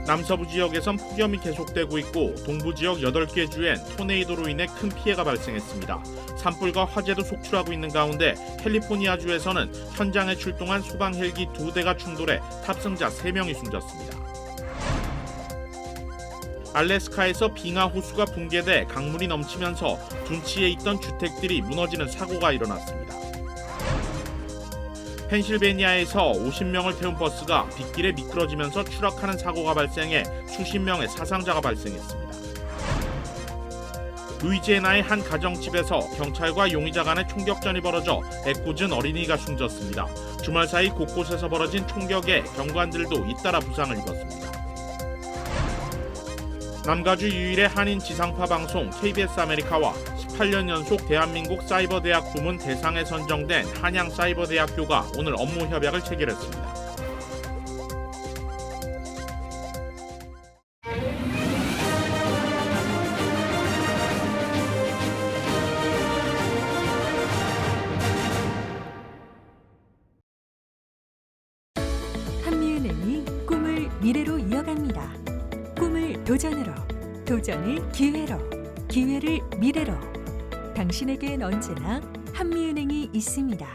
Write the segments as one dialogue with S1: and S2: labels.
S1: 남서부 지역에선 폭염이 계속되고 있고 동부 지역 8개 주엔 토네이도로 인해 큰 피해가 발생했습니다. 산불과 화재도 속출하고 있는 가운데 캘리포니아주에서는 현장에 출동한 소방 헬기 2대가 충돌해 탑승자 3명이 숨졌습니다. 알래스카에서 빙하 호수가 붕괴돼 강물이 넘치면서 둔치에 있던 주택들이 무너지는 사고가 일어났습니다. 펜실베니아에서 50명을 태운 버스가 빗길에 미끄러지면서 추락하는 사고가 발생해 수십 명의 사상자가 발생했습니다. 루이지애나의 한 가정집에서 경찰과 용의자 간의 총격전이 벌어져 애꿎은 어린이가 숨졌습니다. 주말 사이 곳곳에서 벌어진 총격에 경관들도 잇따라 부상을 입었습니다. 남가주 유일의 한인 지상파 방송 KBS 아메리카와 18년 연속 대한민국 사이버대학 부문 대상에 선정된 한양사이버대학교가 오늘 업무 협약을 체결했습니다.
S2: 한미은행이 꿈을 미래로 이어갑니다. 꿈을 도전으로, 도전을 기회로, 기회를 미래로. 당신에겐 언제나 한미은행이 있습니다.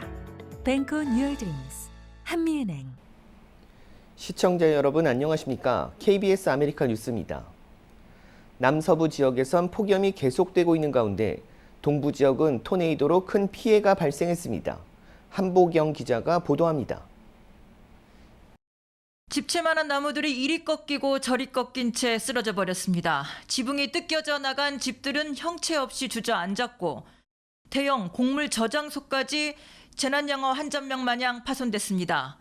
S2: Bank on your dreams. 한미은행.
S3: 시청자 여러분 안녕하십니까? KBS 아메리카 뉴스입니다. 남서부 지역에선 폭염이 계속되고 있는 가운데 동부 지역은 토네이도로 큰 피해가 발생했습니다. 한보경 기자가 보도합니다.
S4: 집채만한 나무들이 이리 꺾이고 저리 꺾인 채 쓰러져 버렸습니다. 지붕이 뜯겨져 나간 집들은 형체 없이 주저앉았고 대형 곡물 저장소까지 재난영화 한전명 마냥 파손됐습니다.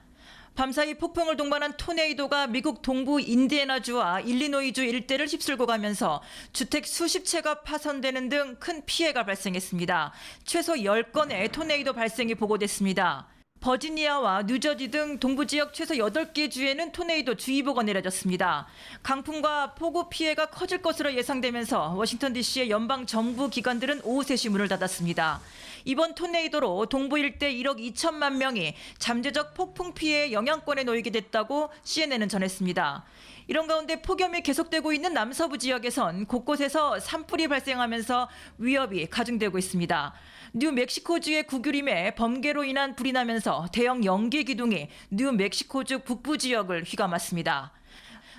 S4: 밤사이 폭풍을 동반한 토네이도가 미국 동부 인디애나주와 일리노이주 일대를 휩쓸고 가면서 주택 수십 채가 파손되는 등 큰 피해가 발생했습니다. 최소 10건의 토네이도 발생이 보고됐습니다. 버지니아와 뉴저지 등 동부 지역 최소 8개 주에는 토네이도 주의보가 내려졌습니다. 강풍과 폭우 피해가 커질 것으로 예상되면서 워싱턴 DC의 연방 정부 기관들은 오후 3시 문을 닫았습니다. 이번 토네이도로 동부 일대 1억 2천만 명이 잠재적 폭풍 피해의 영향권에 놓이게 됐다고 CNN은 전했습니다. 이런 가운데 폭염이 계속되고 있는 남서부 지역에선 곳곳에서 산불이 발생하면서 위협이 가중되고 있습니다. 뉴멕시코주의 국유림에 번개로 인한 불이 나면서 대형 연기 기둥이 뉴멕시코주 북부 지역을 휘감았습니다.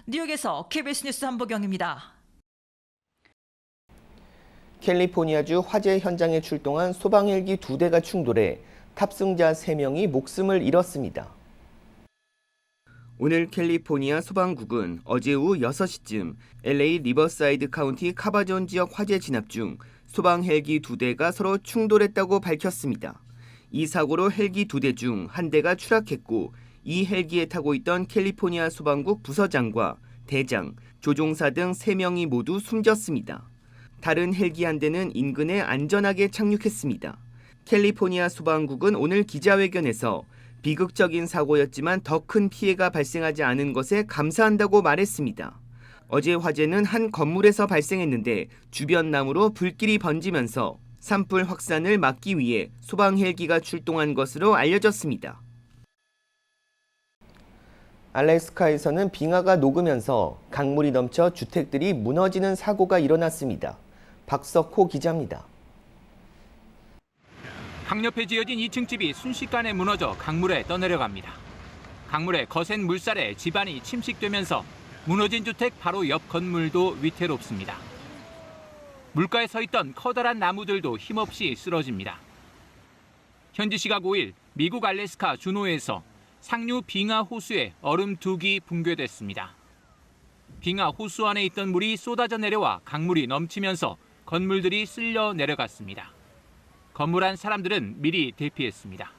S4: 뉴욕에서 KBS 뉴스 한보경입니다.
S3: 캘리포니아주 화재 현장에 출동한 소방 헬기 2대가 충돌해 탑승자 3명이 목숨을 잃었습니다. 오늘 캘리포니아 소방국은 어제 오후 6시쯤 LA 리버사이드 카운티 카바존 지역 화재 진압 중 소방 헬기 2대가 서로 충돌했다고 밝혔습니다. 이 사고로 헬기 2대 중 한 대가 추락했고 이 헬기에 타고 있던 캘리포니아 소방국 부서장과 대장, 조종사 등 3명이 모두 숨졌습니다. 다른 헬기 한 대는 인근에 안전하게 착륙했습니다. 캘리포니아 소방국은 오늘 기자회견에서 비극적인 사고였지만 더 큰 피해가 발생하지 않은 것에 감사한다고 말했습니다. 어제 화재는 한 건물에서 발생했는데 주변 나무로 불길이 번지면서 산불 확산을 막기 위해 소방 헬기가 출동한 것으로 알려졌습니다. 알래스카에서는 빙하가 녹으면서 강물이 넘쳐 주택들이 무너지는 사고가 일어났습니다. 박석호 기자입니다.
S5: 강옆에 지어진 2층 집이 순식간에 무너져 강물에 떠내려갑니다. 강물의 거센 물살에 집안이 침식되면서 무너진 주택 바로 옆 건물도 위태롭습니다. 물가에 서 있던 커다란 나무들도 힘없이 쓰러집니다. 현지 시각 5일 미국 알래스카 주노에서 상류 빙하 호수에 얼음 2기 붕괴됐습니다. 빙하 호수 안에 있던 물이 쏟아져 내려와 강물이 넘치면서 건물들이 쓸려 내려갔습니다. 건물 안 사람들은 미리 대피했습니다.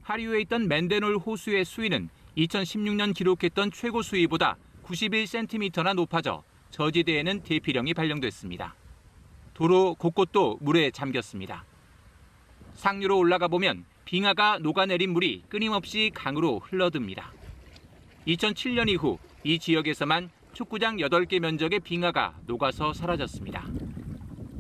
S5: 하류에 있던 맨데놀 호수의 수위는 2016년 기록했던 최고 수위보다 91cm나 높아져 저지대에는 대피령이 발령됐습니다. 도로 곳곳도 물에 잠겼습니다. 상류로 올라가 보면 빙하가 녹아내린 물이 끊임없이 강으로 흘러듭니다. 2007년 이후 이 지역에서만 축구장 8개 면적의 빙하가 녹아서 사라졌습니다.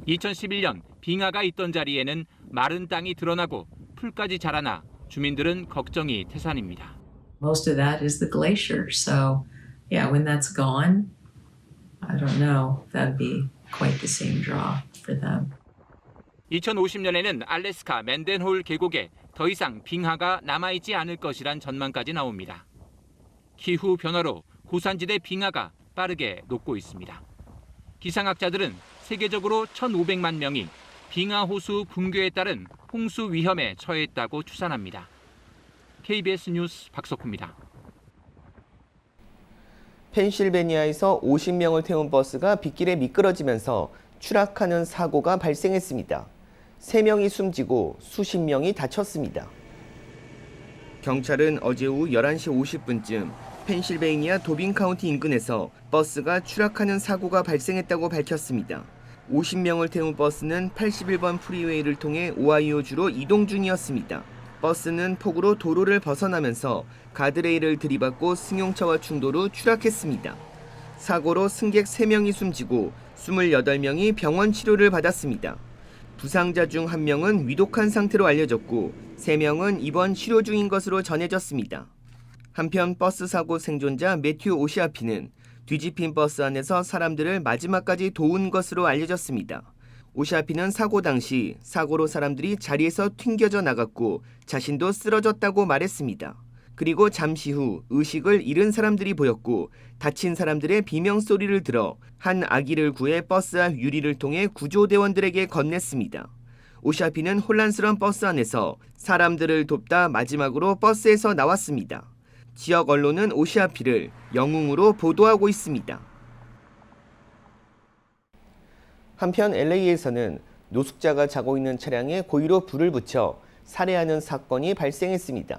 S5: 2011년 빙하가 있던 자리에는 마른 땅이 드러나고 풀까지 자라나 주민들은 걱정이 태산입니다.
S6: Most of that is the glacier. So yeah, when that's gone, I don't know. That'd be quite the same draw for them.
S5: 2050년에는 알래스카 맨덴홀 계곡에 더 이상 빙하가 남아있지 않을 것이란 전망까지 나옵니다. 기후 변화로 고산지대 빙하가 빠르게 녹고 있습니다. 기상학자들은 세계적으로 1,500만 명이 빙하 호수 붕괴에 따른 홍수 위험에 처했다고 추산합니다. KBS 뉴스 박석호입니다.
S3: 펜실베니아에서 50명을 태운 버스가 빗길에 미끄러지면서 추락하는 사고가 발생했습니다. 3명이 숨지고 수십 명이 다쳤습니다. 경찰은 어제 오후 11시 50분쯤 펜실베이니아 도빈 카운티 인근에서 버스가 추락하는 사고가 발생했다고 밝혔습니다. 50명을 태운 버스는 81번 프리웨이를 통해 오하이오주로 이동 중이었습니다. 버스는 폭우로 도로를 벗어나면서 가드레일을 들이받고 승용차와 충돌 후 추락했습니다. 사고로 승객 3명이 숨지고 28명이 병원 치료를 받았습니다. 부상자 중 1명은 위독한 상태로 알려졌고 3명은 입원 치료 중인 것으로 전해졌습니다. 한편 버스 사고 생존자 매튜 오시아피는 뒤집힌 버스 안에서 사람들을 마지막까지 도운 것으로 알려졌습니다. 오시아피는 사고 당시 사고로 사람들이 자리에서 튕겨져 나갔고 자신도 쓰러졌다고 말했습니다. 그리고 잠시 후 의식을 잃은 사람들이 보였고 다친 사람들의 비명소리를 들어 한 아기를 구해 버스 앞 유리를 통해 구조대원들에게 건넸습니다. 오시아피는 혼란스러운 버스 안에서 사람들을 돕다 마지막으로 버스에서 나왔습니다. 지역 언론은 오시아피를 영웅으로 보도하고 있습니다. 한편 LA에서는 노숙자가 자고 있는 차량에 고의로 불을 붙여 살해하는 사건이 발생했습니다.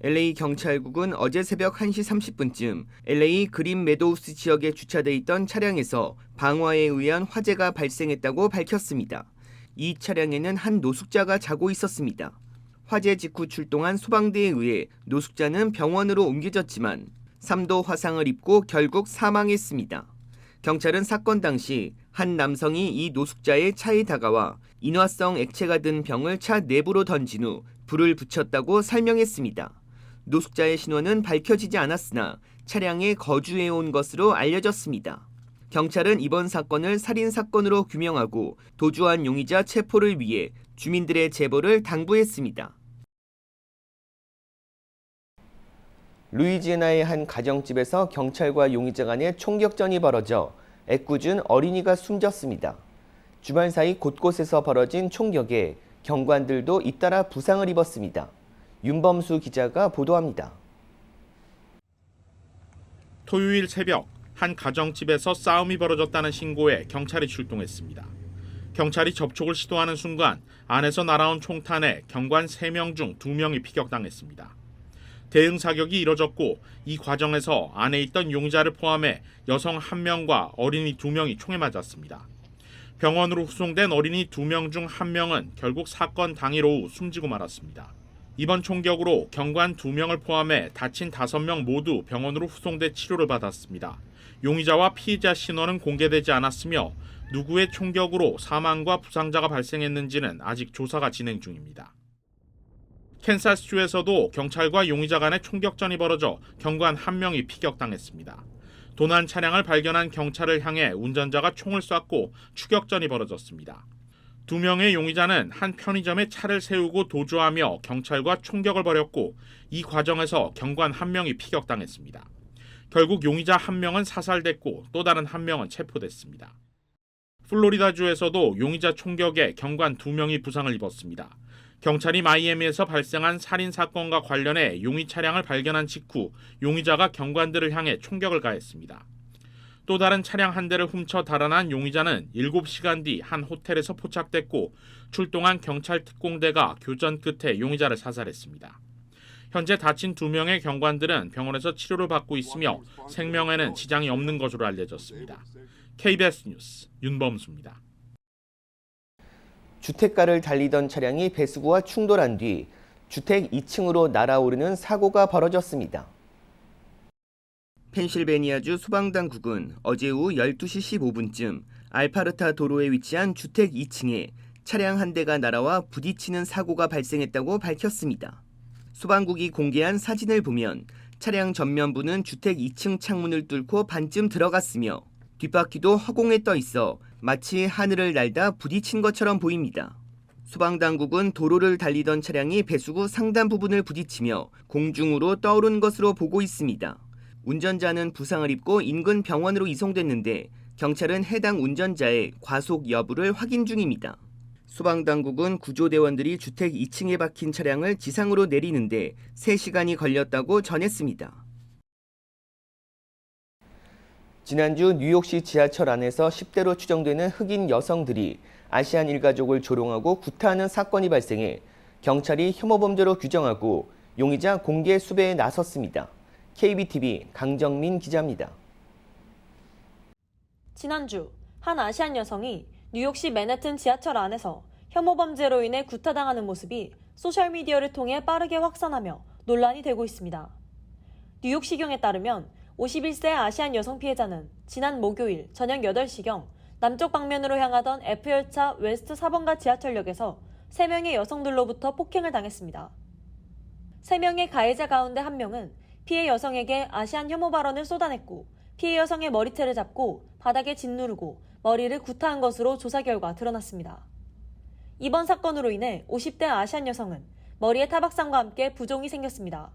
S3: LA 경찰국은 어제 새벽 1시 30분쯤 LA 그린 메도우스 지역에 주차돼 있던 차량에서 방화에 의한 화재가 발생했다고 밝혔습니다. 이 차량에는 한 노숙자가 자고 있었습니다. 화재 직후 출동한 소방대에 의해 노숙자는 병원으로 옮겨졌지만 3도 화상을 입고 결국 사망했습니다. 경찰은 사건 당시 한 남성이 이 노숙자의 차에 다가와 인화성 액체가 든 병을 차 내부로 던진 후 불을 붙였다고 설명했습니다. 노숙자의 신원은 밝혀지지 않았으나 차량에 거주해온 것으로 알려졌습니다. 경찰은 이번 사건을 살인사건으로 규명하고 도주한 용의자 체포를 위해 주민들의 제보를 당부했습니다. 루이지애나의 한 가정집에서 경찰과 용의자 간의 총격전이 벌어져 애꿎은 어린이가 숨졌습니다. 주말 사이 곳곳에서 벌어진 총격에 경관들도 잇따라 부상을 입었습니다. 윤범수 기자가 보도합니다.
S1: 토요일 새벽 한 가정집에서 싸움이 벌어졌다는 신고에 경찰이 출동했습니다. 경찰이 접촉을 시도하는 순간 안에서 날아온 총탄에 경관 3명 중 2명이 피격당했습니다. 대응 사격이 이뤄졌고 이 과정에서 안에 있던 용의자를 포함해 여성 1명과 어린이 2명이 총에 맞았습니다. 병원으로 후송된 어린이 2명 중 1명은 결국 사건 당일 오후 숨지고 말았습니다. 이번 총격으로 경관 2명을 포함해 다친 5명 모두 병원으로 후송돼 치료를 받았습니다. 용의자와 피해자 신원은 공개되지 않았으며 누구의 총격으로 사망과 부상자가 발생했는지는 아직 조사가 진행 중입니다. 캔사스주에서도 경찰과 용의자 간의 총격전이 벌어져 경관 1명이 피격당했습니다. 도난 차량을 발견한 경찰을 향해 운전자가 총을 쐈고 추격전이 벌어졌습니다. 2명의 용의자는 한 편의점에 차를 세우고 도주하며 경찰과 총격을 벌였고 이 과정에서 경관 1명이 피격당했습니다. 결국 용의자 1명은 사살됐고 또 다른 1명은 체포됐습니다. 플로리다주에서도 용의자 총격에 경관 2명이 부상을 입었습니다. 경찰이 마이애미에서 발생한 살인사건과 관련해 용의 차량을 발견한 직후 용의자가 경관들을 향해 총격을 가했습니다. 또 다른 차량 한 대를 훔쳐 달아난 용의자는 7시간 뒤 한 호텔에서 포착됐고 출동한 경찰 특공대가 교전 끝에 용의자를 사살했습니다. 현재 다친 2명의 경관들은 병원에서 치료를 받고 있으며 생명에는 지장이 없는 것으로 알려졌습니다. KBS 뉴스 윤범수입니다.
S3: 주택가를 달리던 차량이 배수구와 충돌한 뒤 주택 2층으로 날아오르는 사고가 벌어졌습니다. 펜실베니아주 소방당국은 어제 오후 12시 15분쯤 알파르타 도로에 위치한 주택 2층에 차량 한 대가 날아와 부딪히는 사고가 발생했다고 밝혔습니다. 소방국이 공개한 사진을 보면 차량 전면부는 주택 2층 창문을 뚫고 반쯤 들어갔으며 뒷바퀴도 허공에 떠 있어 마치 하늘을 날다 부딪힌 것처럼 보입니다. 소방당국은 도로를 달리던 차량이 배수구 상단 부분을 부딪히며 공중으로 떠오른 것으로 보고 있습니다. 운전자는 부상을 입고 인근 병원으로 이송됐는데 경찰은 해당 운전자의 과속 여부를 확인 중입니다. 소방당국은 구조대원들이 주택 2층에 박힌 차량을 지상으로 내리는데 3시간이 걸렸다고 전했습니다. 지난주 뉴욕시 지하철 안에서 10대로 추정되는 흑인 여성들이 아시안 일가족을 조롱하고 구타하는 사건이 발생해 경찰이 혐오범죄로 규정하고 용의자 공개 수배에 나섰습니다. KBTV 강정민 기자입니다.
S7: 지난주 한 아시안 여성이 뉴욕시 맨해튼 지하철 안에서 혐오범죄로 인해 구타당하는 모습이 소셜미디어를 통해 빠르게 확산하며 논란이 되고 있습니다. 뉴욕시경에 따르면 51세 아시안 여성 피해자는 지난 목요일 저녁 8시경 남쪽 방면으로 향하던 F열차 웨스트 4번가 지하철역에서 3명의 여성들로부터 폭행을 당했습니다. 3명의 가해자 가운데 1명은 피해 여성에게 아시안 혐오 발언을 쏟아냈고 피해 여성의 머리채를 잡고 바닥에 짓누르고 머리를 구타한 것으로 조사 결과 드러났습니다. 이번 사건으로 인해 50대 아시안 여성은 머리에 타박상과 함께 부종이 생겼습니다.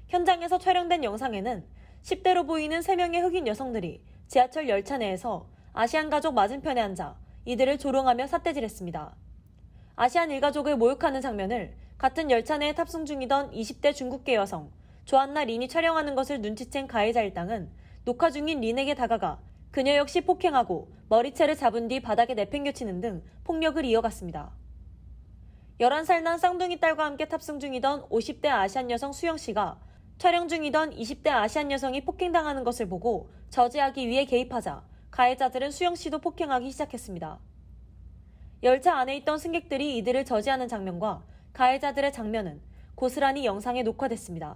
S7: 현장에서 촬영된 영상에는 10대로 보이는 3명의 흑인 여성들이 지하철 열차 내에서 아시안 가족 맞은편에 앉아 이들을 조롱하며 삿대질했습니다. 아시안 일가족을 모욕하는 장면을 같은 열차 내에 탑승 중이던 20대 중국계 여성 조안나 린이 촬영하는 것을 눈치챈 가해자 일당은 녹화 중인 린에게 다가가 그녀 역시 폭행하고 머리채를 잡은 뒤 바닥에 내팽겨치는 등 폭력을 이어갔습니다. 11살 난 쌍둥이 딸과 함께 탑승 중이던 50대 아시안 여성 수영 씨가 촬영 중이던 20대 아시안 여성이 폭행당하는 것을 보고 저지하기 위해 개입하자 가해자들은 수영 씨도 폭행하기 시작했습니다. 열차 안에 있던 승객들이 이들을 저지하는 장면과 가해자들의 장면은 고스란히 영상에 녹화됐습니다.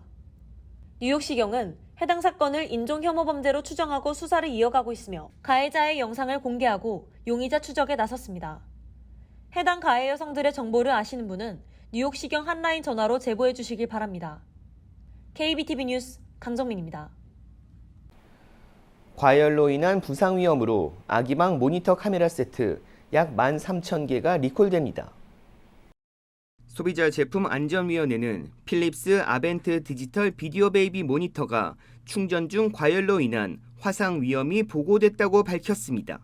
S7: 뉴욕시경은 해당 사건을 인종혐오범죄로 추정하고 수사를 이어가고 있으며 가해자의 영상을 공개하고 용의자 추적에 나섰습니다. 해당 가해 여성들의 정보를 아시는 분은 뉴욕시경 핫라인 전화로 제보해 주시길 바랍니다. KBTV 뉴스 강정민입니다.
S3: 과열로 인한 부상 위험으로 아기방 모니터 카메라 세트 약 13,000개가 리콜됩니다. 소비자 제품 안전위원회는 필립스 아벤트 디지털 비디오 베이비 모니터가 충전 중 과열로 인한 화상 위험이 보고됐다고 밝혔습니다.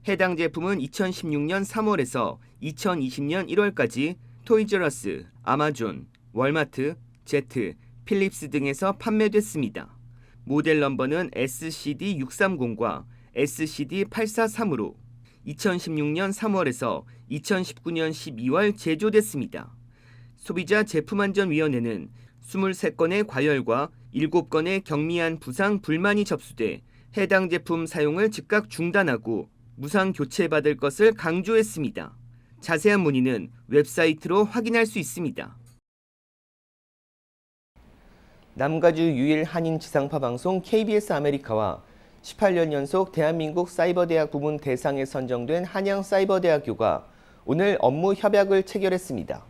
S3: 해당 제품은 2016년 3월에서 2020년 1월까지 토이즈러스, 아마존, 월마트, 제트, 필립스 등에서 판매됐습니다. 모델 넘버는 SCD-630과 SCD-843으로 2016년 3월에서 2019년 12월 제조됐습니다. 소비자 제품안전위원회는 23건의 과열과 7건의 경미한 부상 불만이 접수돼 해당 제품 사용을 즉각 중단하고 무상 교체받을 것을 강조했습니다. 자세한 문의는 웹사이트로 확인할 수 있습니다. 남가주 유일 한인 지상파 방송 KBS 아메리카와 18년 연속 대한민국 사이버대학 부문 대상에 선정된 한양사이버대학교가 오늘 업무 협약을 체결했습니다.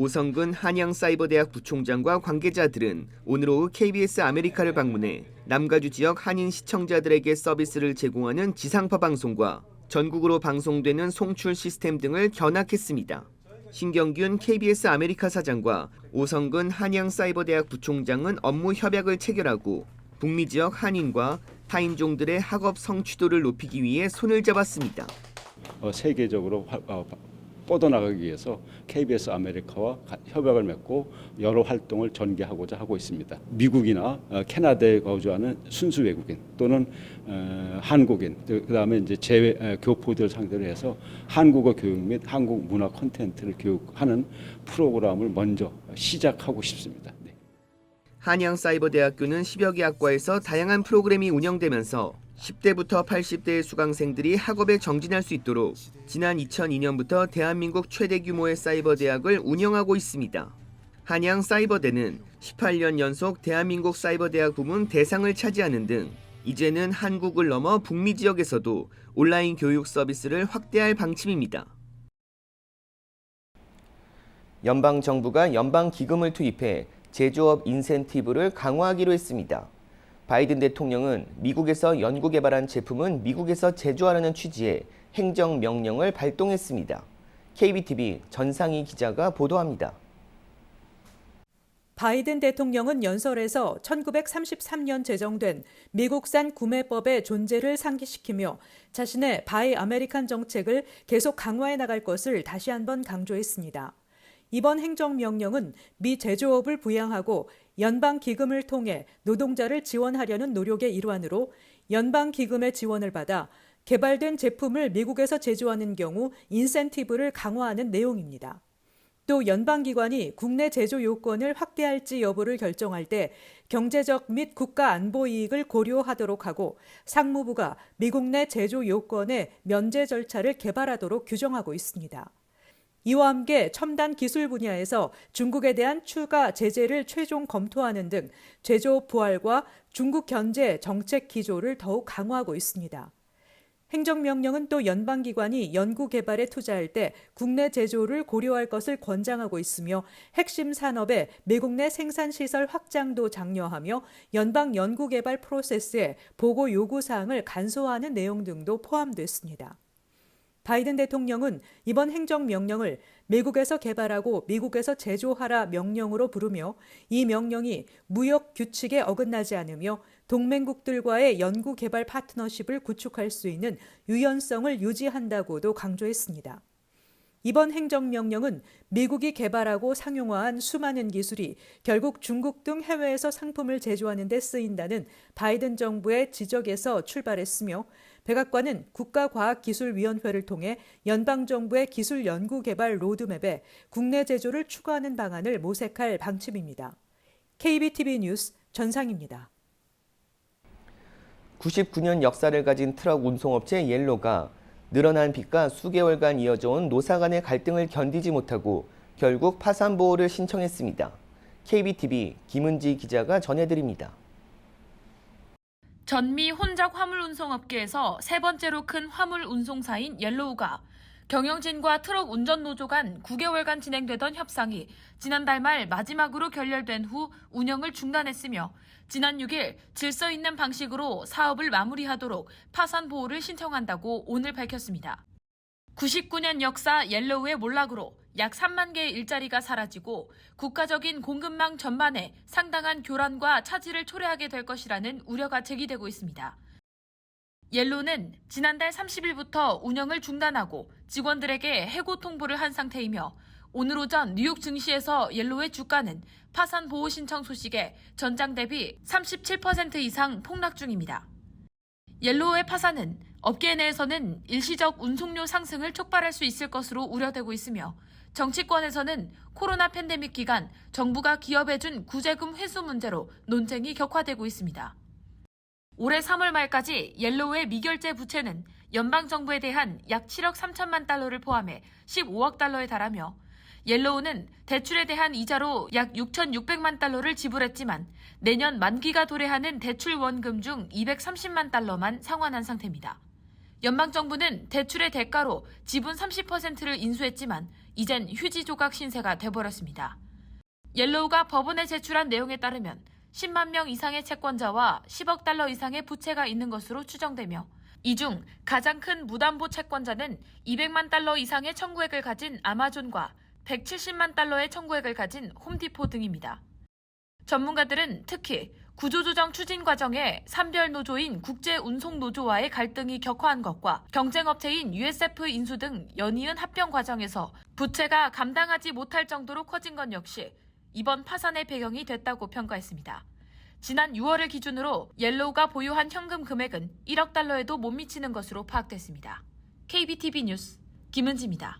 S3: 오성근 한양사이버대학 부총장과 관계자들은 오늘 오후 KBS 아메리카를 방문해 남가주 지역 한인 시청자들에게 서비스를 제공하는 지상파 방송과 전국으로 방송되는 송출 시스템 등을 견학했습니다. 신경균 KBS 아메리카 사장과 오성근 한양사이버대학 부총장은 업무 협약을 체결하고 북미 지역 한인과 타인종들의 학업 성취도를 높이기 위해 손을 잡았습니다.
S8: 세계적으로 뻗어나가기 위해서 KBS 아메리카와 협약을 맺고 여러 활동을 전개하고자 하고 있습니다. 미국이나 캐나다에 거주하는 순수 외국인 또는 한국인, 그다음에 이제 재외 교포들 상대로 해서 한국어 교육 및 한국 문화 콘텐츠를 교육하는 프로그램을 먼저 시작하고 싶습니다. 네.
S3: 한양사이버대학교는 10여 개 학과에서 다양한 프로그램이 운영되면서 10대부터 80대의 수강생들이 학업에 정진할 수 있도록 지난 2002년부터 대한민국 최대 규모의 사이버대학을 운영하고 있습니다. 한양사이버대는 18년 연속 대한민국 사이버대학 부문 대상을 차지하는 등 이제는 한국을 넘어 북미 지역에서도 온라인 교육 서비스를 확대할 방침입니다. 연방정부가 연방기금을 투입해 제조업 인센티브를 강화하기로 했습니다. 바이든 대통령은 미국에서 연구개발한 제품은 미국에서 제조하라는 취지의 행정명령을 발동했습니다. KBTV 전상희 기자가 보도합니다.
S9: 바이든 대통령은 연설에서 1933년 제정된 미국산 구매법의 존재를 상기시키며 자신의 바이 아메리칸 정책을 계속 강화해 나갈 것을 다시 한번 강조했습니다. 이번 행정명령은 미 제조업을 부양하고 연방기금을 통해 노동자를 지원하려는 노력의 일환으로 연방기금의 지원을 받아 개발된 제품을 미국에서 제조하는 경우 인센티브를 강화하는 내용입니다. 또 연방기관이 국내 제조 요건을 확대할지 여부를 결정할 때 경제적 및 국가 안보 이익을 고려하도록 하고 상무부가 미국 내 제조 요건의 면제 절차를 개발하도록 규정하고 있습니다. 이와 함께 첨단 기술 분야에서 중국에 대한 추가 제재를 최종 검토하는 등 제조업 부활과 중국 견제 정책 기조를 더욱 강화하고 있습니다. 행정명령은 또 연방기관이 연구개발에 투자할 때 국내 제조를 고려할 것을 권장하고 있으며 핵심 산업의 미국 내 생산시설 확장도 장려하며 연방 연구개발 프로세스의 보고 요구사항을 간소화하는 내용 등도 포함됐습니다. 바이든 대통령은 이번 행정명령을 미국에서 개발하고 미국에서 제조하라 명령으로 부르며 이 명령이 무역 규칙에 어긋나지 않으며 동맹국들과의 연구개발 파트너십을 구축할 수 있는 유연성을 유지한다고도 강조했습니다. 이번 행정명령은 미국이 개발하고 상용화한 수많은 기술이 결국 중국 등 해외에서 상품을 제조하는 데 쓰인다는 바이든 정부의 지적에서 출발했으며 백악관은 국가과학기술위원회를 통해 연방정부의 기술 연구개발 로드맵에 국내 제조를 추가하는 방안을 모색할 방침입니다. KBTV 뉴스 전상입니다.
S3: 99년 역사를 가진 트럭 운송업체 옐로가 늘어난 빚과 수개월간 이어져온 노사 간의 갈등을 견디지 못하고 결국 파산보호를 신청했습니다. KBTV 김은지 기자가 전해드립니다.
S10: 전미 혼잡 화물 운송업계에서 세 번째로 큰 화물 운송사인 옐로우가 경영진과 트럭 운전노조 간 9개월간 진행되던 협상이 지난달 말 마지막으로 결렬된 후 운영을 중단했으며 지난 6일 질서 있는 방식으로 사업을 마무리하도록 파산 보호를 신청한다고 오늘 밝혔습니다. 99년 역사 옐로우의 몰락으로 약 3만 개의 일자리가 사라지고 국가적인 공급망 전반에 상당한 교란과 차질을 초래하게 될 것이라는 우려가 제기되고 있습니다. 옐로우는 지난달 30일부터 운영을 중단하고 직원들에게 해고 통보를 한 상태이며 오늘 오전 뉴욕 증시에서 옐로우의 주가는 파산 보호 신청 소식에 전장 대비 37% 이상 폭락 중입니다. 옐로우의 파산은 업계 내에서는 일시적 운송료 상승을 촉발할 수 있을 것으로 우려되고 있으며 정치권에서는 코로나 팬데믹 기간 정부가 기업에 준 구제금 회수 문제로 논쟁이 격화되고 있습니다. 올해 3월 말까지 옐로우의 미결제 부채는 연방정부에 대한 약 7억 3천만 달러를 포함해 15억 달러에 달하며 옐로우는 대출에 대한 이자로 약 6,600만 달러를 지불했지만 내년 만기가 도래하는 대출 원금 중 230만 달러만 상환한 상태입니다. 연방정부는 대출의 대가로 지분 30%를 인수했지만 이젠 휴지 조각 신세가 돼버렸습니다. 옐로우가 법원에 제출한 내용에 따르면 10만 명 이상의 채권자와 10억 달러 이상의 부채가 있는 것으로 추정되며 이 중 가장 큰 무담보 채권자는 200만 달러 이상의 청구액을 가진 아마존과 170만 달러의 청구액을 가진 홈디포 등입니다. 전문가들은 특히 구조조정 추진 과정에 산별 노조인 국제운송노조와의 갈등이 격화한 것과 경쟁업체인 USF 인수 등 연이은 합병 과정에서 부채가 감당하지 못할 정도로 커진 것 역시 이번 파산의 배경이 됐다고 평가했습니다. 지난 6월을 기준으로 옐로우가 보유한 현금 금액은 1억 달러에도 못 미치는 것으로 파악됐습니다. KBTV 뉴스 김은지입니다.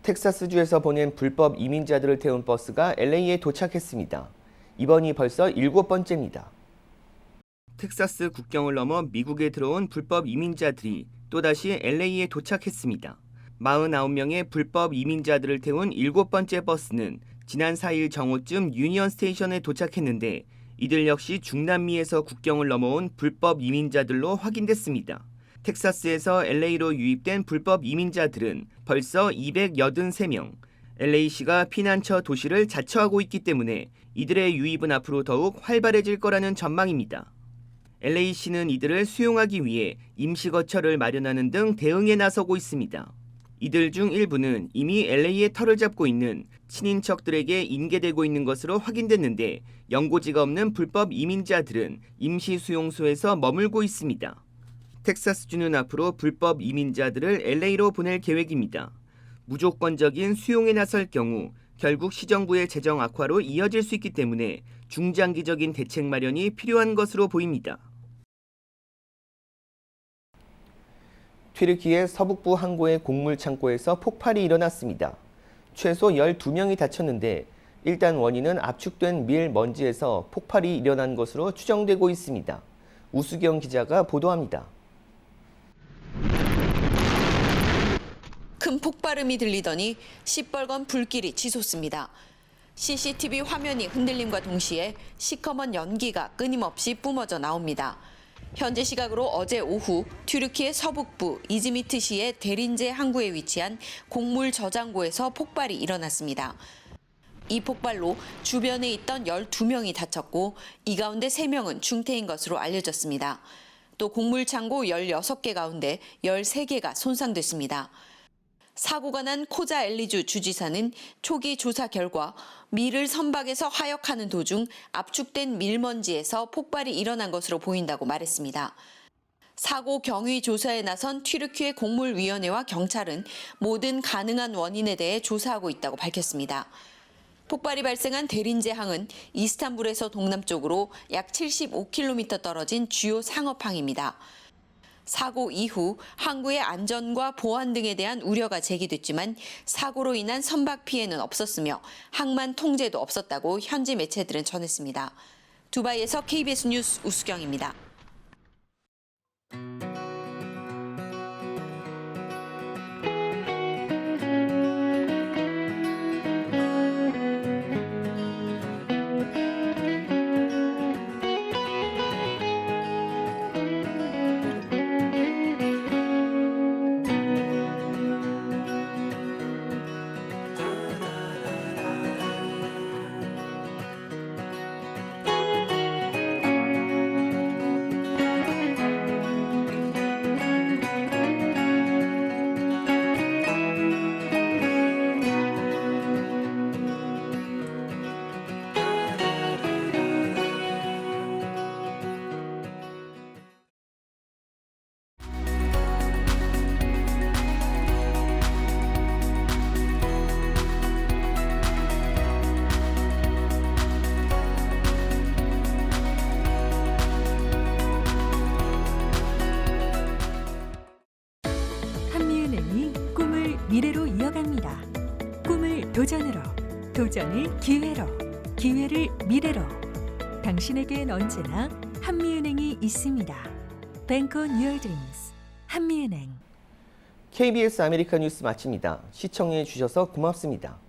S3: 텍사스주에서 보낸 불법 이민자들을 태운 버스가 LA에 도착했습니다. 이번이 벌써 7번째입니다. 텍사스 국경을 넘어 미국에 들어온 불법 이민자들이 또다시 LA에 도착했습니다. 49명의 불법 이민자들을 태운 7번째 버스는 지난 4일 정오쯤 유니언 스테이션에 도착했는데 이들 역시 중남미에서 국경을 넘어온 불법 이민자들로 확인됐습니다. 텍사스에서 LA로 유입된 불법 이민자들은 벌써 283명, LA시가 피난처 도시를 자처하고 있기 때문에 이들의 유입은 앞으로 더욱 활발해질 거라는 전망입니다. LA시는 이들을 수용하기 위해 임시거처를 마련하는 등 대응에 나서고 있습니다. 이들 중 일부는 이미 LA에 터를 잡고 있는 친인척들에게 인계되고 있는 것으로 확인됐는데 연고지가 없는 불법 이민자들은 임시수용소에서 머물고 있습니다. 텍사스주는 앞으로 불법 이민자들을 LA로 보낼 계획입니다. 무조건적인 수용에 나설 경우 결국 시정부의 재정 악화로 이어질 수 있기 때문에 중장기적인 대책 마련이 필요한 것으로 보입니다. 튀르키예 서북부 항구의 곡물 창고에서 폭발이 일어났습니다. 최소 12명이 다쳤는데 일단 원인은 압축된 밀 먼지에서 폭발이 일어난 것으로 추정되고 있습니다. 우수경 기자가 보도합니다.
S11: 큰 폭발음이 들리더니 시뻘건 불길이 치솟습니다. CCTV 화면이 흔들림과 동시에 시커먼 연기가 끊임없이 뿜어져 나옵니다. 현재 시각으로 어제 오후 튀르키예 서북부 이즈미트시의 데린제 항구에 위치한 곡물 저장고에서 폭발이 일어났습니다. 이 폭발로 주변에 있던 12명이 다쳤고 이 가운데 3명은 중태인 것으로 알려졌습니다. 또 곡물 창고 16개 가운데 13개가 손상됐습니다. 사고가 난 코자 엘리주 주지사는 초기 조사 결과 밀을 선박에서 하역하는 도중 압축된 밀먼지에서 폭발이 일어난 것으로 보인다고 말했습니다. 사고 경위 조사에 나선 튀르키예 곡물위원회와 경찰은 모든 가능한 원인에 대해 조사하고 있다고 밝혔습니다. 폭발이 발생한 데린제 항은 이스탄불에서 동남쪽으로 약 75km 떨어진 주요 상업항입니다. 사고 이후 항구의 안전과 보안 등에 대한 우려가 제기됐지만 사고로 인한 선박 피해는 없었으며 항만 통제도 없었다고 현지 매체들은 전했습니다. 두바이에서 KBS 뉴스 우수경입니다.
S2: 미래로 이어갑니다. 꿈을 도전으로, 도전을 기회로, 기회를 미래로. 당신에겐 언제나 한미은행이 있습니다. Bank on your dreams. 한미은행.
S3: KBS 아메리카 뉴스 마칩니다. 시청해 주셔서 고맙습니다.